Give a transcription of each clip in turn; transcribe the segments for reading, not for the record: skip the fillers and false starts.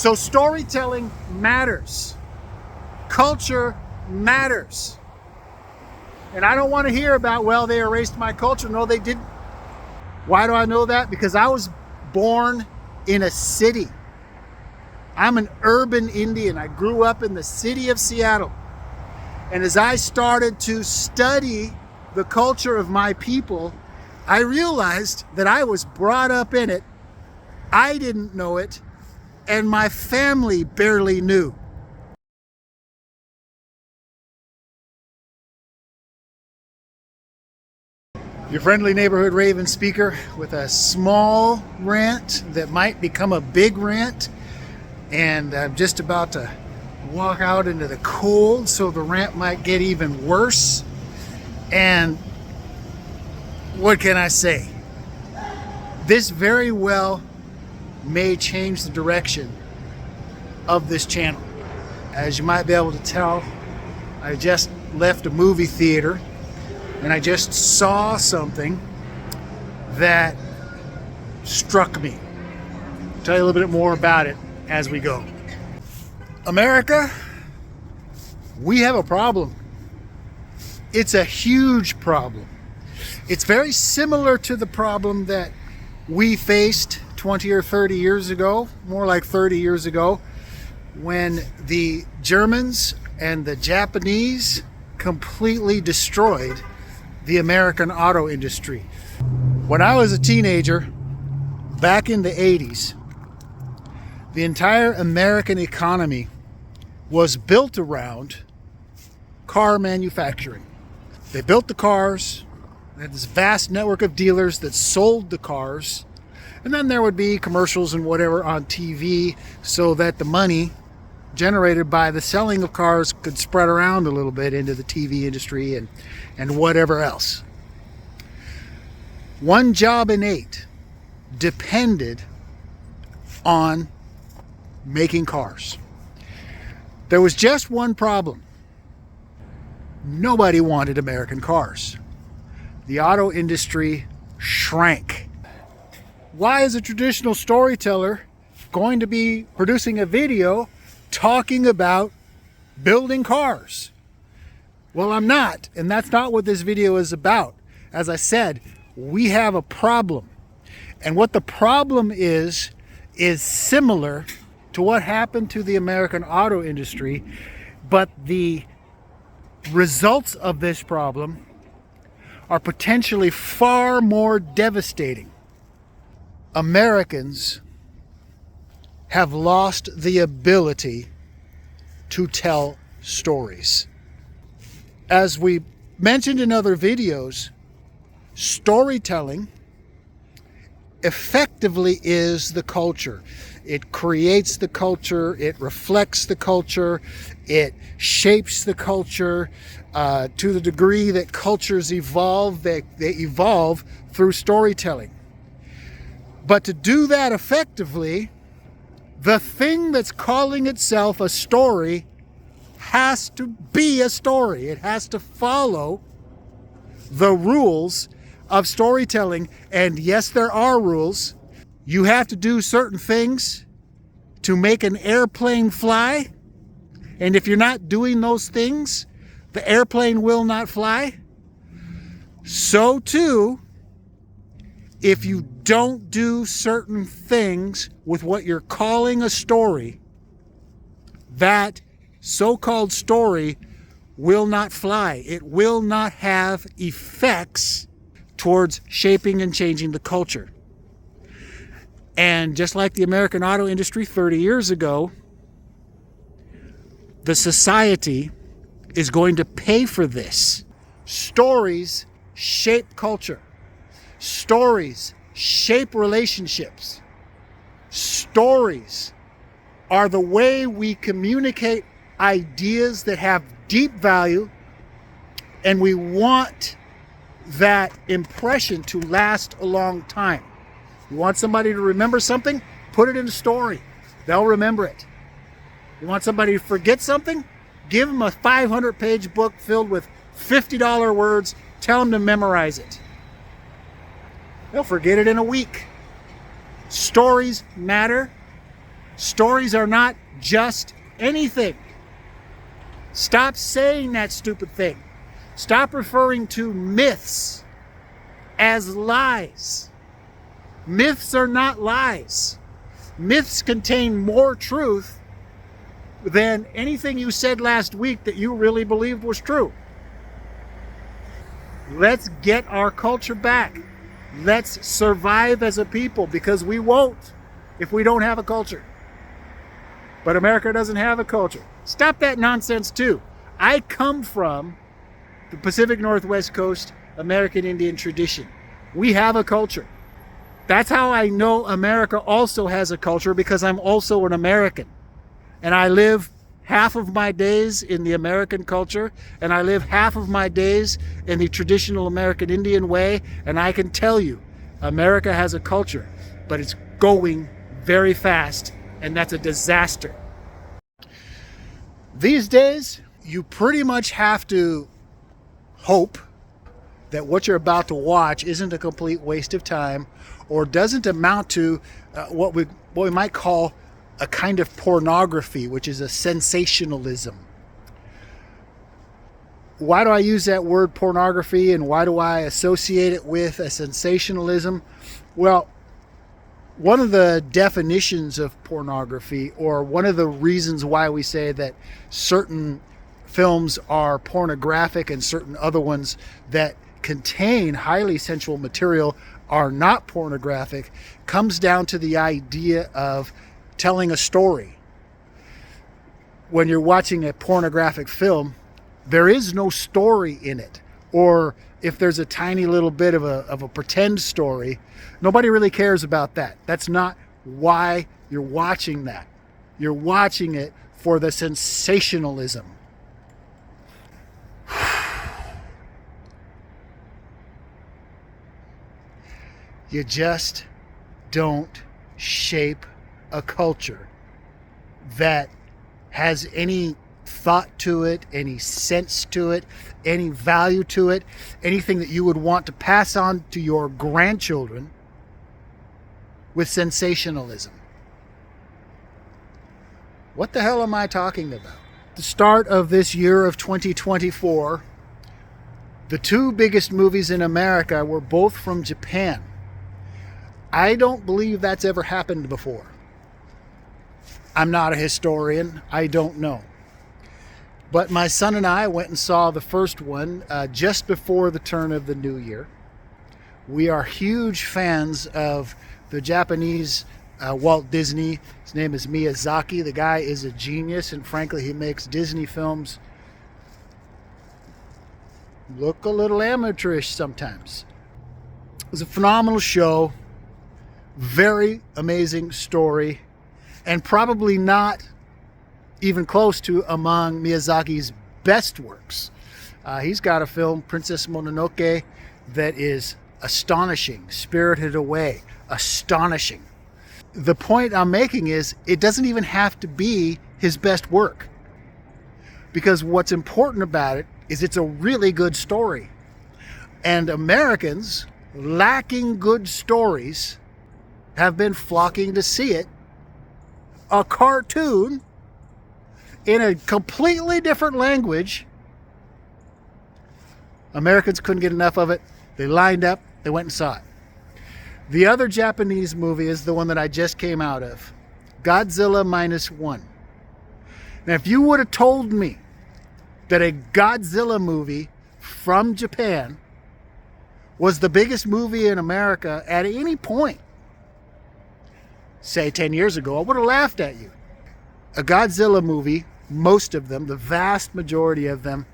So storytelling matters. Culture matters. And I don't want to hear about, well, they erased my culture. No, they didn't. Why do I know that? Because I was born in a city. I'm an urban Indian. I grew up in the city of Seattle. And as I started to study the culture of my people, I realized that I was brought up in it. I didn't know it, and my family barely knew. Your friendly neighborhood Ravenspeaker with a small rant that might become a big rant. And I'm just about to walk out into the cold, so the rant might get even worse. And what can I say? This very well may change the direction of this channel. As you might be able to tell, I just left a movie theater and I just saw something that struck me. I'll tell you a little bit more about it as we go. America, we have a problem. It's a huge problem. It's very similar to the problem that we faced 20 or 30 years ago, more like 30 years ago, when the Germans and the Japanese completely destroyed the American auto industry. When I was a teenager, back in the 80s, the entire American economy was built around car manufacturing. They built the cars, they had this vast network of dealers that sold the cars, and then there would be commercials and whatever on TV so that the money generated by the selling of cars could spread around a little bit into the TV industry and whatever else. One job in 8 depended on making cars. There was just one problem. Nobody wanted American cars. The auto industry shrank. Why is a traditional storyteller going to be producing a video talking about building cars? Well, I'm not, and that's not what this video is about. As I said, we have a problem. And what the problem is similar to what happened to the American auto industry, but the results of this problem are potentially far more devastating. Americans have lost the ability to tell stories. As we mentioned in other videos, storytelling effectively is the culture. It creates the culture, it reflects the culture, it shapes the culture to the degree that cultures evolve, they evolve through storytelling. But to do that effectively, the thing that's calling itself a story has to be a story. It has to follow the rules of storytelling. And yes, there are rules. You have to do certain things to make an airplane fly. And if you're not doing those things, the airplane will not fly. So too, if you don't do certain things with what you're calling a story, that so-called story will not fly. It will not have effects towards shaping and changing the culture. And just like the American auto industry 30 years ago, the society is going to pay for this. Stories shape culture. Stories shape relationships. Stories are the way we communicate ideas that have deep value, and we want that impression to last a long time. You want somebody to remember something? Put it in a story. They'll remember it. You want somebody to forget something? Give them a 500-page book filled with $50 words. Tell them to memorize it. They'll forget it in a week. Stories matter. Stories are not just anything. Stop saying that stupid thing. Stop referring to myths as lies. Myths are not lies. Myths contain more truth than anything you said last week that you really believed was true. Let's get our culture back. Let's survive as a people, because we won't if we don't have a culture. But America doesn't have a culture. Stop that nonsense too. I come from the Pacific Northwest Coast American Indian tradition. We have a culture. That's how I know America also has a culture, because I'm also an American. And I live half of my days in the American culture, and I live half of my days in the traditional American Indian way. And I can tell you, America has a culture, but it's going very fast, and that's a disaster. These days, you pretty much have to hope that what you're about to watch isn't a complete waste of time, or doesn't amount to what we might call a kind of pornography, which is a sensationalism. Why do I use that word pornography, and why do I associate it with a sensationalism? Well, one of the definitions of pornography, or one of the reasons why we say that certain films are pornographic and certain other ones that contain highly sensual material are not pornographic, comes down to the idea of telling a story. When you're watching a pornographic film, there is no story in it. Or if there's a tiny little bit of a pretend story, nobody really cares about that. That's not why you're watching that. You're watching it for the sensationalism. You just don't shape a culture that has any thought to it, any sense to it, any value to it, anything that you would want to pass on to your grandchildren with sensationalism. What the hell am I talking about? At the start of this year of 2024, the two biggest movies in America were both from Japan. I don't believe that's ever happened before. I'm not a historian. I don't know. But my son and I went and saw the first one just before the turn of the new year. We are huge fans of the Japanese Walt Disney. His name is Miyazaki. The guy is a genius, and frankly, he makes Disney films look a little amateurish sometimes. It was a phenomenal show. Very amazing story, and probably not even close to among Miyazaki's best works. He's got a film, Princess Mononoke, that is astonishing. Spirited Away, astonishing. The point I'm making is it doesn't even have to be his best work, because what's important about it is it's a really good story. And Americans, lacking good stories, have been flocking to see it. A cartoon in a completely different language. Americans couldn't get enough of it. They lined up, they went and saw it. The other Japanese movie is the one that I just came out of, Godzilla -1. Now, if you would have told me that a Godzilla movie from Japan was the biggest movie in America at any point, say 10 years ago, I would have laughed at you. A Godzilla movie, most of them, the vast majority of them,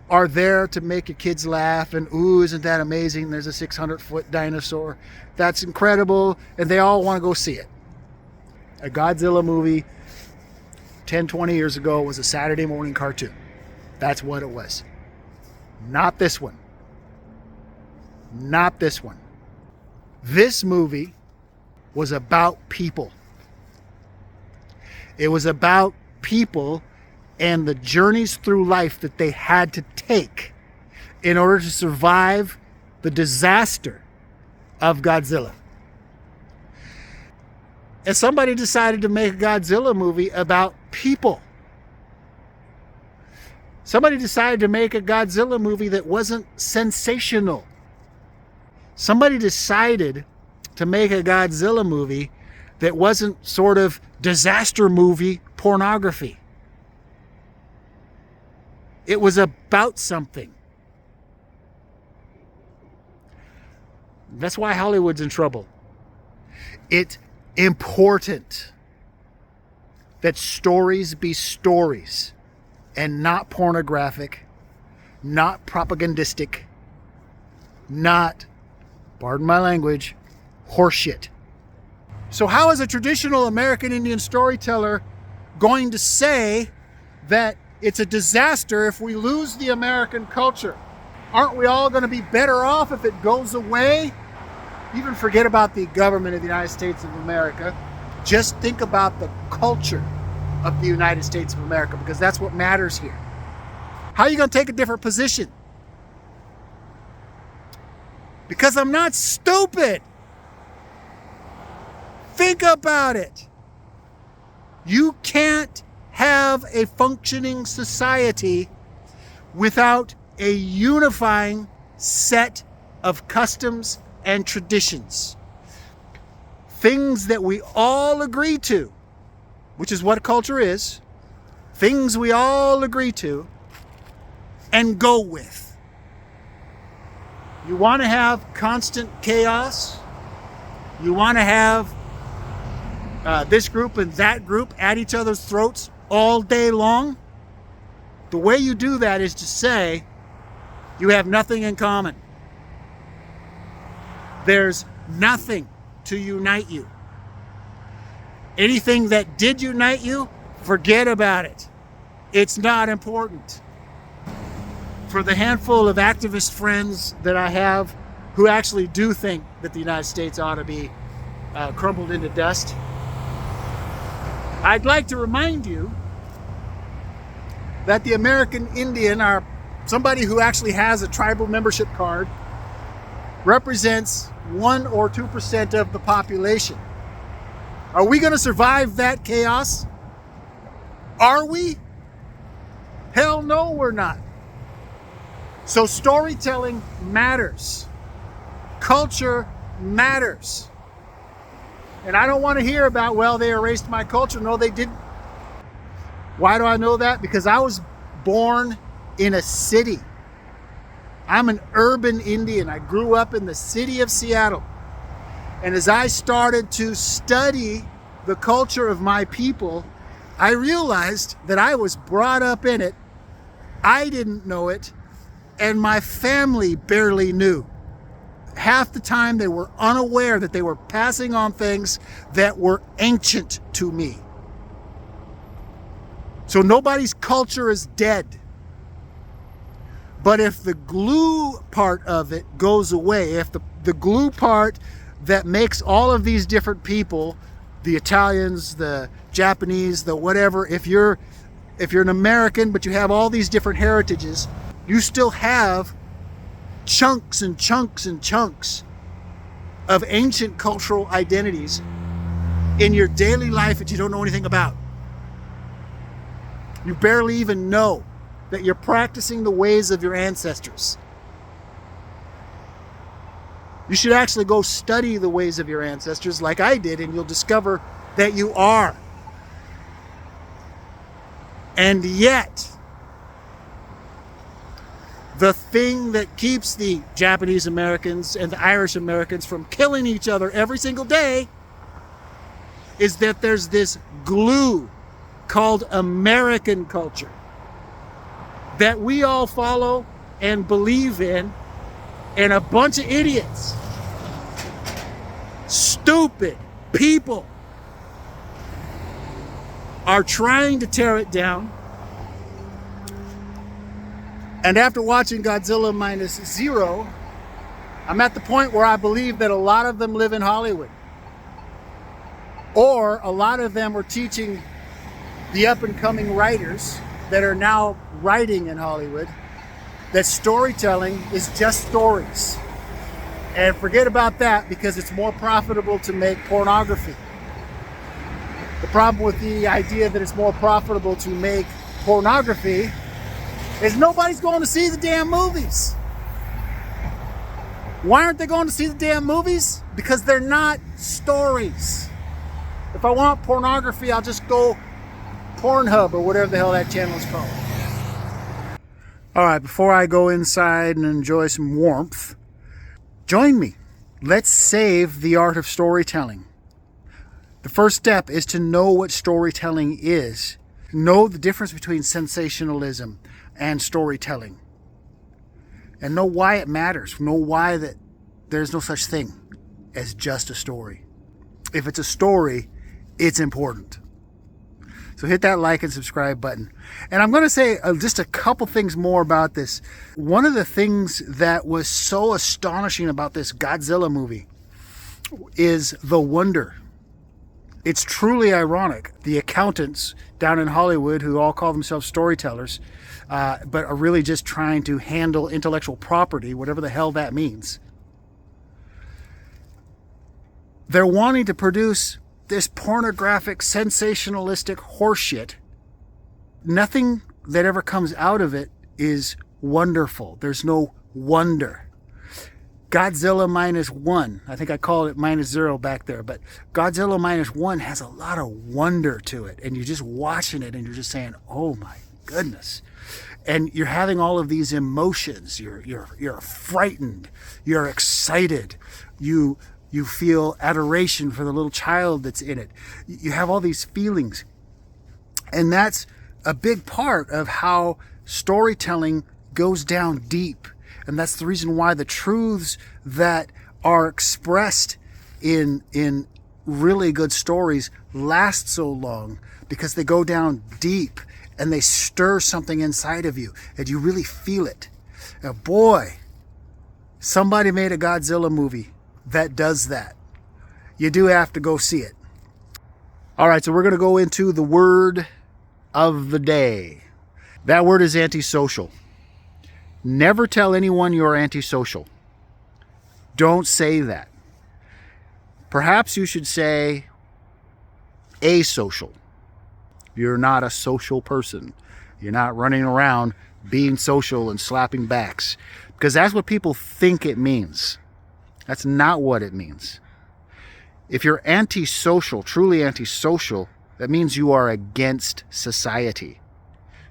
are there to make your kids laugh and, ooh, isn't that amazing? There's a 600-foot dinosaur. That's incredible. And they all want to go see it. A Godzilla movie 10, 20 years ago was a Saturday morning cartoon. That's what it was. Not this one. Not this one. This movie was about people. It was about people and the journeys through life that they had to take in order to survive the disaster of Godzilla. And somebody decided to make a Godzilla movie about people. Somebody decided to make a Godzilla movie that wasn't sensational. Somebody decided to make a Godzilla movie that wasn't sort of disaster movie pornography. It was about something. That's why Hollywood's in trouble. It's important that stories be stories and not pornographic, not propagandistic, not, pardon my language, horseshit. So how is a traditional American Indian storyteller going to say that it's a disaster if we lose the American culture? Aren't we all going to be better off if it goes away? Even forget about the government of the United States of America. Just think about the culture of the United States of America, because that's what matters here. How are you going to take a different position? Because I'm not stupid. Think about it. You can't have a functioning society without a unifying set of customs and traditions. Things that we all agree to, which is what culture is. Things we all agree to and go with. You want to have constant chaos? You want to have this group and that group at each other's throats all day long? The way you do that is to say you have nothing in common. There's nothing to unite you. Anything that did unite you, forget about it. It's not important. For the handful of activist friends that I have who actually do think that the United States ought to be crumbled into dust, I'd like to remind you that the American Indian, or somebody who actually has a tribal membership card, represents 1 or 2% of the population. Are we going to survive that chaos? Are we? Hell no, we're not. So storytelling matters. Culture matters. And I don't want to hear about, well, they erased my culture. No, they didn't. Why do I know that? Because I was born in a city. I'm an urban Indian. I grew up in the city of Seattle. And as I started to study the culture of my people, I realized that I was brought up in it. I didn't know it, and my family barely knew. Half the time they were unaware that they were passing on things that were ancient to me. So nobody's culture is dead. But if the glue part of it goes away, if the glue part that makes all of these different people, the Italians, the Japanese, the whatever, if you're an American but you have all these different heritages, you still have chunks and chunks and chunks of ancient cultural identities in your daily life that you don't know anything about. You barely even know that you're practicing the ways of your ancestors. You should actually go study the ways of your ancestors like I did, and you'll discover that you are. And yet, the thing that keeps the Japanese Americans and the Irish Americans from killing each other every single day is that there's this glue called American culture that we all follow and believe in, and a bunch of idiots, stupid people, are trying to tear it down. And after watching Godzilla -0, I'm at the point where I believe that a lot of them live in Hollywood. Or a lot of them are teaching the up-and-coming writers that are now writing in Hollywood that storytelling is just stories. And forget about that, because it's more profitable to make pornography. The problem with the idea that it's more profitable to make pornography is nobody's going to see the damn movies. Why aren't they going to see the damn movies? Because they're not stories. If I want pornography, I'll just go Pornhub or whatever the hell that channel is called. All right, before I go inside and enjoy some warmth, join me. Let's save the art of storytelling. The first step is to know what storytelling is. Know the difference between sensationalism and storytelling. And know why it matters. Know why that there's no such thing as just a story. If it's a story, it's important. So hit that like and subscribe button. And I'm going to say just a couple things more about this. One of the things that was so astonishing about this Godzilla movie is the wonder. It's truly ironic. The accountants down in Hollywood, who all call themselves storytellers, but are really just trying to handle intellectual property, whatever the hell that means. They're wanting to produce this pornographic, sensationalistic horseshit. Nothing that ever comes out of it is wonderful. There's no wonder. Godzilla -1, I think I called it -0 back there, but Godzilla -1 has a lot of wonder to it. And you're just watching it and you're just saying, oh my goodness. And you're having all of these emotions. You're frightened. You're excited. You feel adoration for the little child that's in it. You have all these feelings. And that's a big part of how storytelling goes down deep. And that's the reason why the truths that are expressed in really good stories last so long, because they go down deep and they stir something inside of you and you really feel it. Now, boy, somebody made a Godzilla movie that does that. You do have to go see it. All right, so we're going to go into the word of the day. That word is antisocial. Never tell anyone you're antisocial. Don't say that. Perhaps you should say asocial. You're not a social person. You're not running around being social and slapping backs, because that's what people think it means. That's not what it means. If you're antisocial, truly antisocial, that means you are against society.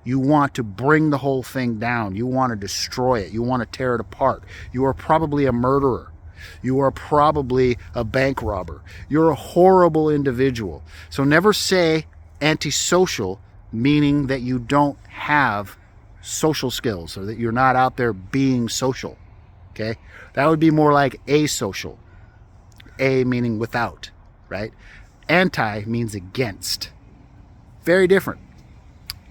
You want to bring the whole thing down. You want to destroy it. You want to tear it apart. You are probably a murderer. You are probably a bank robber. You're a horrible individual. So never say antisocial, meaning that you don't have social skills or that you're not out there being social. Okay? That would be more like asocial. A meaning without, right? Anti means against. Very different.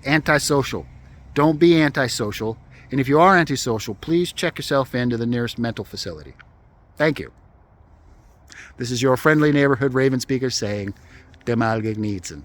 Antisocial. Don't be antisocial. And if you are antisocial, please check yourself into the nearest mental facility. Thank you. This is your friendly neighborhood Ravenspeaker saying, Dem Algegnizen.